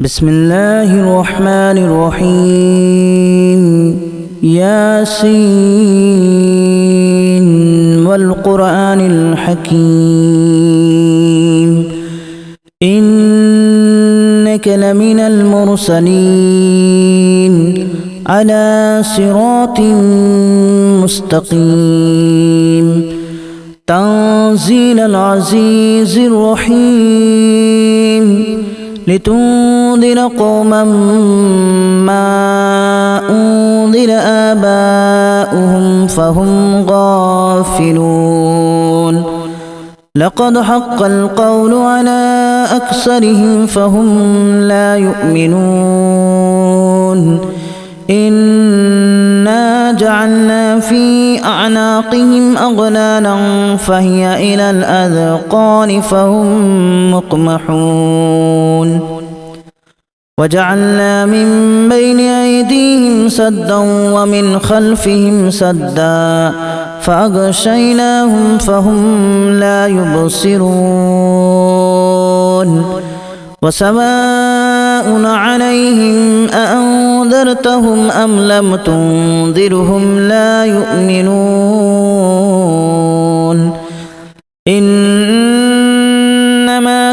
بسم الله الرحمن الرحيم ياسين والقرآن الحكيم إنك لمن المرسلين على صراط مستقيم تنزيل العزيز الرحيم لتنذر قوما ما أنذر آباؤهم فهم غافلون لقد حق القول على أكثرهم فهم لا يؤمنون إنا جعلنا في أعناقهم أغلالا فهي إلى الأذقان فهم مقمحون وجعلنا من بين أيديهم سدا ومن خلفهم سدا فأغشيناهم فهم لا يبصرون وسواء عليهم أأنذرتهم أم لم تنذرهم لا يؤمنون إنما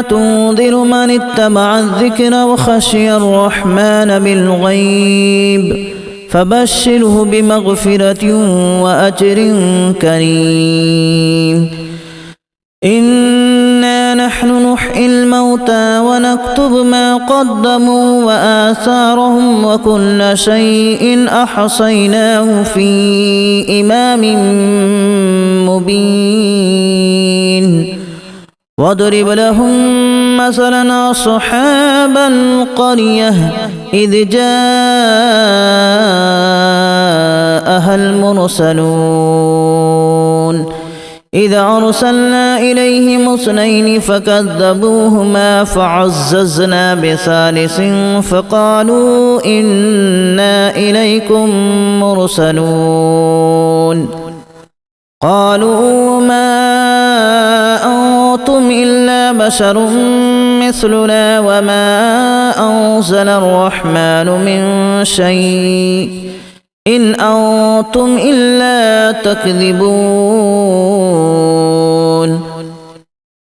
تنذر من اتبع الذكر وخشي الرحمن بالغيب فبشره بمغفرة وأجر كريم إنا نحن نحيي الموتى ونكتب ما قدموا وآثارهم وكل شيء أحصيناه في إمام مبين واضرب لهم مثلا أصحاب القرية إذ جاءها المرسلون إذا أرسلنا إليهم اثنين فكذبوهما فعززنا بثالث فقالوا إنا إليكم مرسلون قالوا ما أنتم إلا بشر مثلنا وما أنزل الرحمن من شيء إن أنتم إلا تكذبون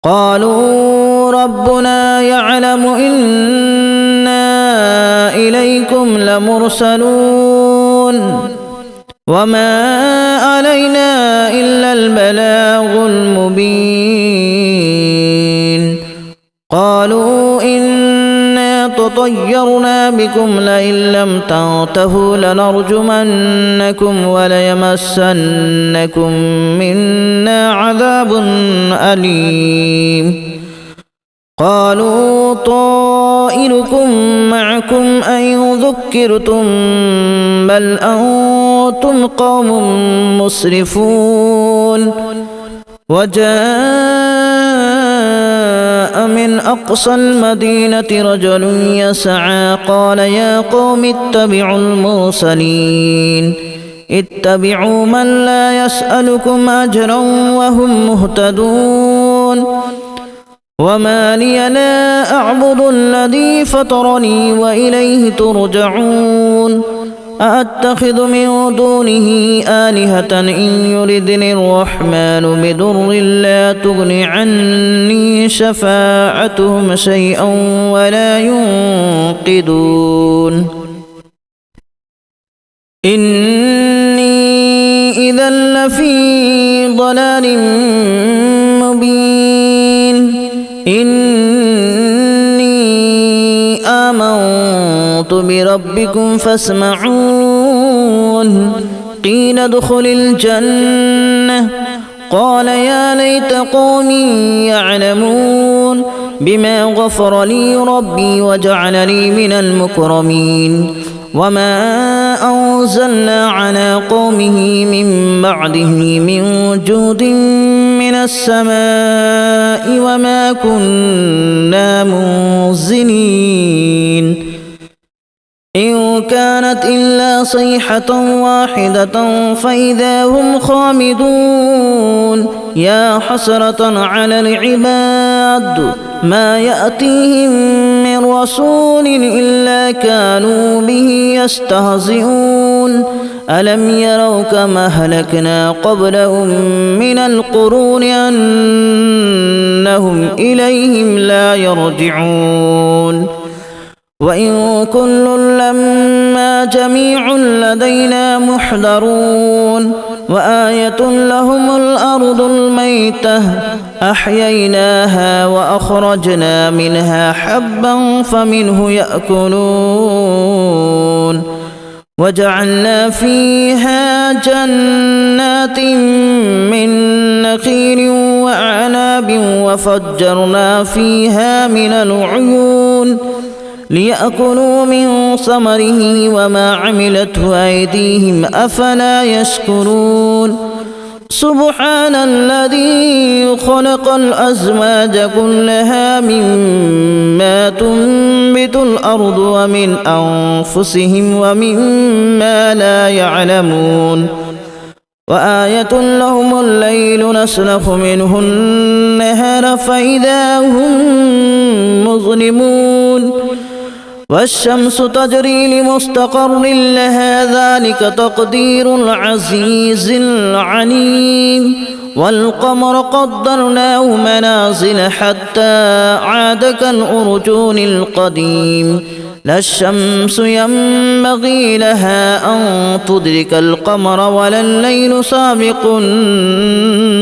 قالوا ربنا يعلم إنا إليكم لمرسلون وما علينا إلا البلاغ المبين قالوا إنا تطيرنا بكم لئن لم تنتهوا لنرجمنكم وليمسنكم منا عذاب أليم قالوا طائركم معكم أن ذكرتم بل أنتم قوم مسرفون وجاء من أقصى المدينة رجل يسعى قال يا قوم اتبعوا المرسلين اتبعوا من لا يسألكم أجرا وهم مهتدون وما لي لا أعبد الذي فطرني وإليه ترجعون أأتخذ من دونه آلهة إن يردني الرحمن بضر لا تغن عني شفاعتهم شيئا ولا ينقذون إني إذا لفي ضلال مبين إني آمنت بربكم فاسمعون قيل ادخل الجنة قال يا ليت قومي يعلمون بما غفر لي ربي وجعلني من المكرمين وما أنزلنا على قومه من بعده من جود من السماء وما كنا منزلين إن كانت إلا صيحة واحدة فإذا هم خامدون يا حسرة على العباد ما يأتيهم من رسول إلا كانوا به يستهزئون ألم يروا كما أهلكنا قبلهم من القرون أنهم إليهم لا يرجعون وإن كل لما جميع لدينا محضرون وآية لهم الأرض الميتة أحييناها وأخرجنا منها حبا فمنه يأكلون وجعلنا فيها جنات من نخيل وأعناب وفجرنا فيها من العيون ليأكلوا من ثمره وما عملته أيديهم أفلا يشكرون سبحان الذي خلق الأزواج كلها مما تنبت الأرض ومن أنفسهم ومما لا يعلمون وآية لهم الليل نسلخ منه النهار فإذا هم مظلمون والشمس تجري لمستقر لها ذلك تقدير العزيز العليم والقمر قدرناه منازل حتى عاد كالأرجون القديم لا الشمس ينبغي لها أن تدرك القمر ولا الليل سابق النهار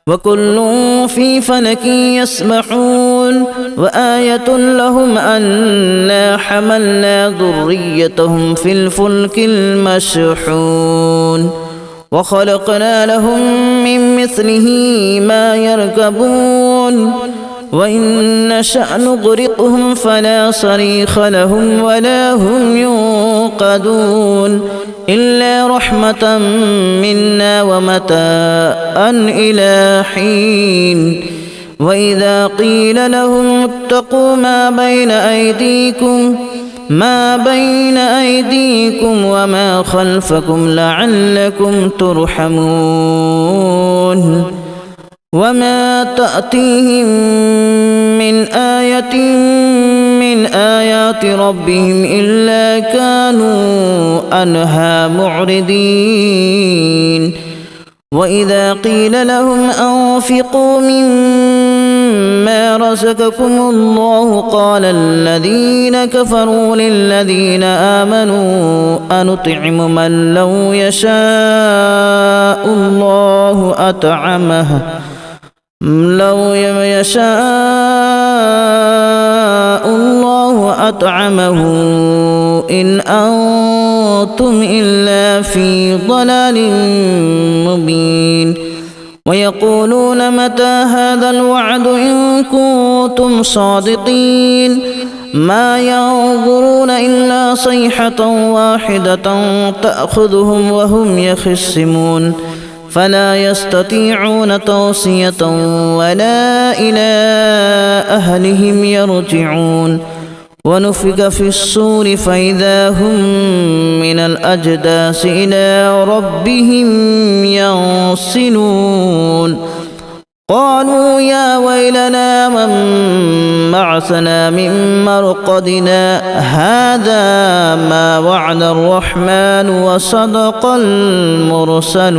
وكل في فلك يسبحون وآية لهم أنا حملنا ذريتهم في الفلك المشحون وخلقنا لهم من مثله ما يركبون وإن نشأ نغرقهم فلا صريخ لهم ولا هم ينقذون إلا رحمة منا ومتاعا إلى حين وإذا قيل لهم اتقوا ما بين أيديكم وما خلفكم لعلكم ترحمون وما تأتيهم من آية من آيات ربهم إلا كانوا عنها معرضين وإذا قيل لهم أنفقوا مما رزقكم الله قال الذين كفروا للذين آمنوا أنطعم من لو يشاء الله أطعمه إن أنتم إلا في ضلال مبين ويقولون متى هذا الوعد إن كنتم صادقين ما ينظرون إلا صيحة واحدة تأخذهم وهم يخصمون فلا يستطيعون توصية ولا إلى أهلهم يرجعون ونفخ في الصور فإذا هم من الأجداث إلى ربهم ينسلون قالوا يا ويلنا من بعثنا من مرقدنا هذا ما وعد الرحمن وصدق المرسلون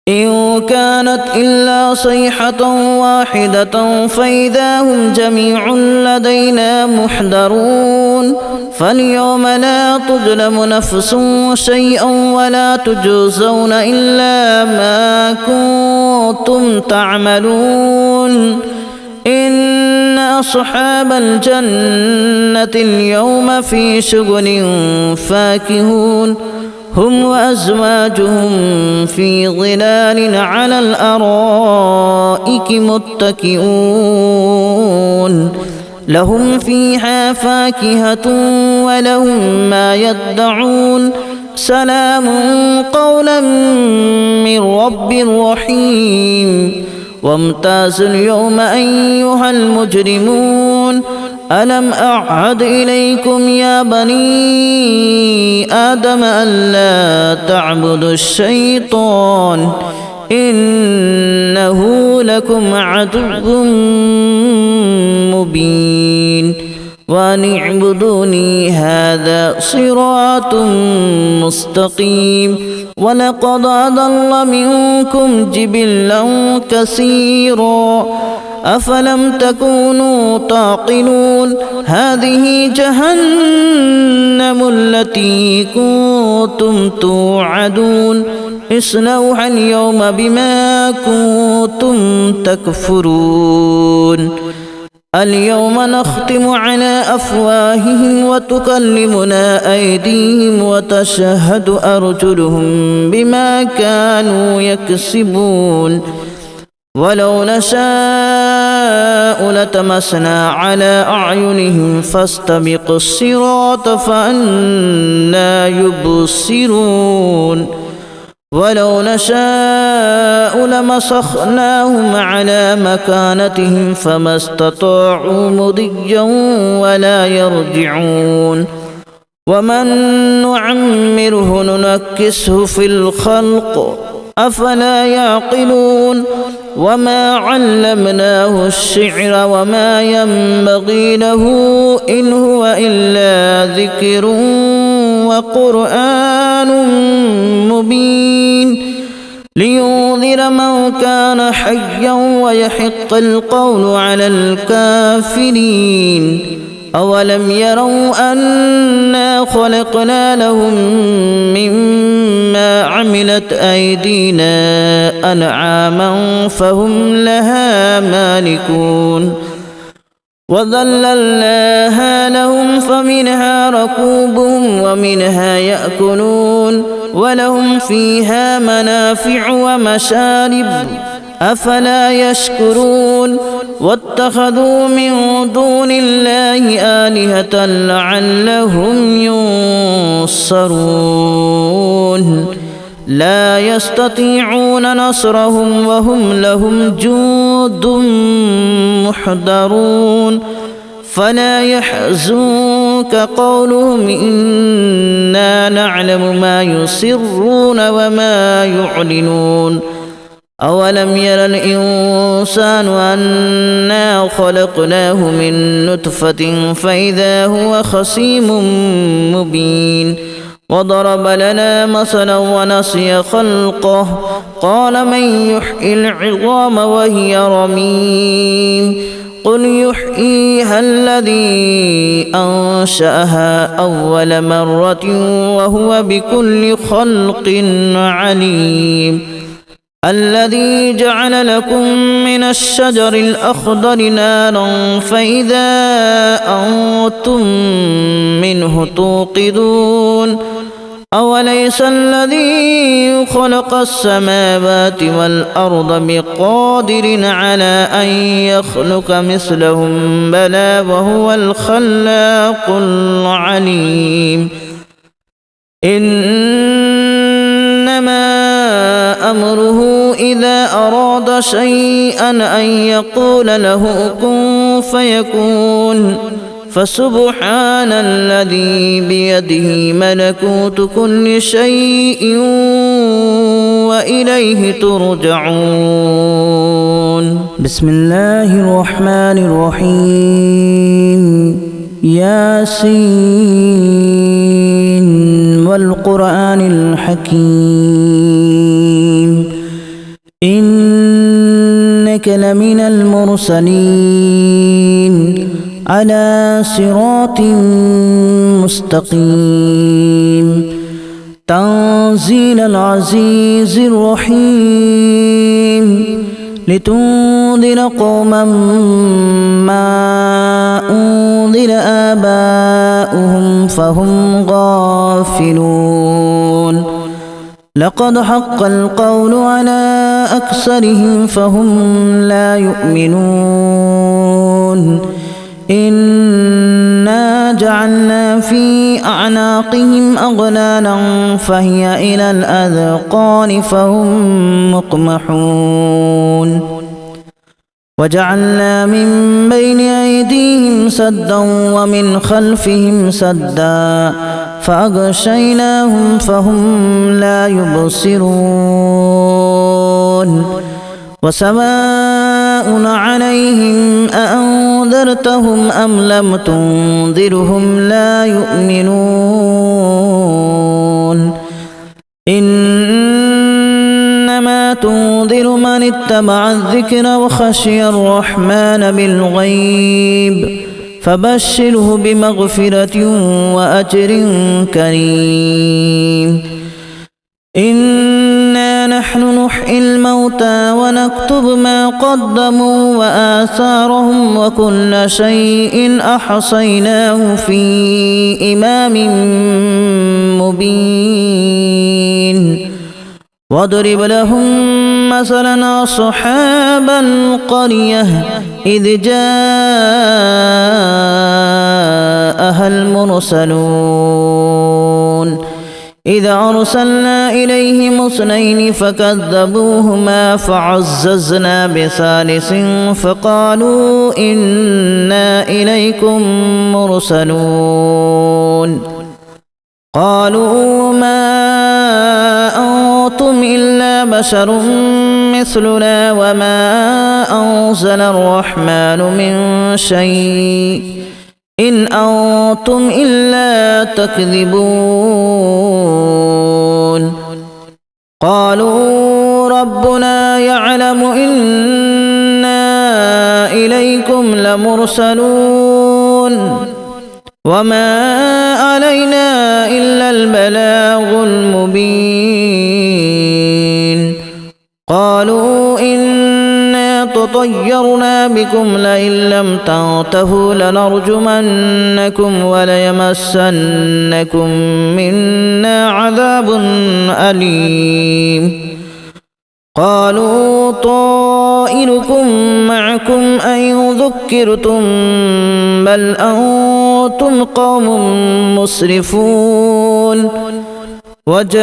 إن كانت إلا صيحة واحدة فإذا هم جميع لدينا محضرون فاليوم لا تظلم نفس شيئا ولا تجزون إلا ما كنتم تعملون إن أصحاب الجنة اليوم في شغل فاكهون هم وأزواجهم في ظلال على الأرائك متكئون لهم فيها فاكهة ولهم ما يدعون سلام قولا من رب رحيم وامتازوا اليوم أيها المجرمون ألم أعهد إليكم يا بني آدم ألا تعبدوا الشيطان إنه لكم عدو مبين وأن اعبدوني هذا صراط مستقيم ولقد أضل منكم جبلا كثيرا أفلم تكونوا تعقلون هذه جهنم التي كنتم توعدون اصلوها اليوم بما كنتم تكفرون اليوم نختم على أفواههم وتكلمنا أيديهم وتشهد أرجلهم بما كانوا يكسبون ولو نشاء لتمسنا على أعينهم فاستبقوا الصراط فأنى يبصرون ولو نشاء لمسخناهم على مكانتهم فما استطاعوا مضيا ولا يرجعون ومن نعمره ننكسه في الخلق أفلا يعقلون وما علمناه الشعر وما ينبغي له إن هو إلا ذكر وقرآن مبين لينذر من كان حيا ويحق القول على الكافرين أولم يروا أنا خلقنا لهم مما عملت أيدينا أنعاما فهم لها مالكون وذللناها لهم فمنها ركوبهم ومنها يأكلون ولهم فيها منافع ومشارب أفلا يشكرون واتخذوا من دون الله آلهة لعلهم ينصرون لا يستطيعون نصرهم وهم لهم جند محضرون فلا يحزنك قولهم إنا نعلم ما يسرون وما يعلنون أولم ير الإنسان أنا خلقناه من نطفة فإذا هو خصيم مبين وضرب لنا مثلا ونسي خلقه قال من يحيي العظام وهي رميم قل يحييها الذي أنشأها أول مرة وهو بكل خلق عليم الذي جعل لكم من الشجر الأخضر نارا فإذا أنتم منه توقدون أوليس الذي خلق السماوات والأرض بقادر على أن يخلق مثلهم بلى وهو الخلاق العليم إنما أمره إذا أراد شيئا أن يقول له كن فيكون فسبحان الذي بيده ملكوت كل شيء وإليه ترجعون بسم الله الرحمن الرحيم ياسين والقرآن الحكيم إنك لمن المرسلين على صراط مستقيم تنزيل العزيز الرحيم لتنذر قوما ما أنذر آباؤهم فهم غافلون لقد حق القول على أكثرهم فهم لا يؤمنون إنا جعلنا في أعناقهم أغلالا فهي إلى الأذقان فهم مقمحون وجعلنا من بين أيديهم سدا ومن خلفهم سدا فأغشيناهم فهم لا يبصرون وسواء سواء عليهم أأنذرتهم أم لم تنذرهم لا يؤمنون إنما تنذر من اتبع الذكر وخشي الرحمن بالغيب فبشره بمغفرة وأجر كريم إنا نحن نحيي الموتى ونكتب ما قدموا وآثارهم وكل شيء أحصيناه في إمام مبين واضرب لهم مثلا أصحاب القرية إذ جاءها المرسلون إذ أرسلنا إليهم 2 فكذبوهما فعززنا بثالث فقالوا إنا إليكم مرسلون قالوا ما أنتم إلا بشر مثلنا وما أنزل الرحمن من شيء إن أنتم إلا تكذبون قالوا ربنا يعلم إنا إليكم لمرسلون وما علينا إلا البلاغ المبين قالوا إنا تطيرنا بكم لئن لم تنتهوا لنرجمنكم وليمسنكم منا عذاب أليم قالوا طائركم معكم أئن ذكرتم بل أنتم قوم مسرفون وجاء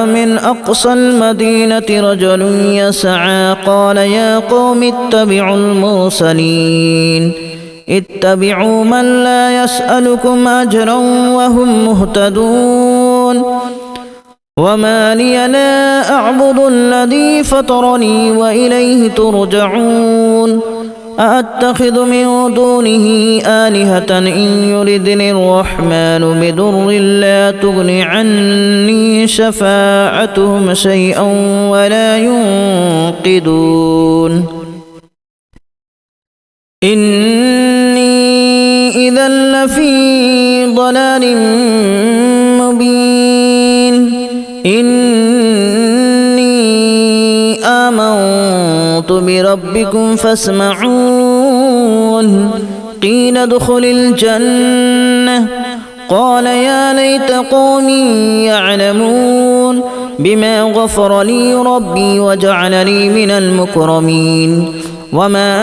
من أقصى المدينة رجل يسعى قال يا قوم اتبعوا المرسلين اتبعوا من لا يسألكم أجرا وهم مهتدون وما لي لا أعبد الذي فطرني وإليه ترجعون أأتخذ من دونه آلهة إن يردني الرحمن بضر لا تغن عني شفاعتهم شيئا ولا ينقذون إني إذا لفي ضلال مبين إني آمنت بربكم فاسمعون قيل ادخل الجنة قال يا ليت قومي يعلمون بما غفر لي ربي وجعلني من المكرمين وما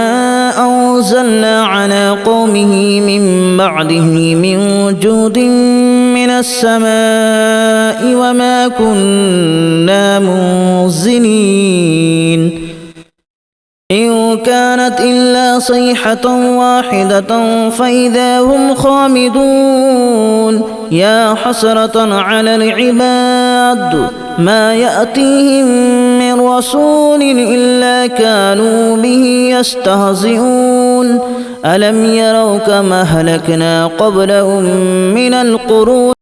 أنزلنا على قومه من بعده من جود من السماء وما كنا منزلين إن كانت إلا صيحة واحدة فإذا هم خامدون يا حسرة على العباد ما يأتيهم من رسول إلا كانوا به يستهزئون ألم يروا كما أهلكنا قبلهم من القرون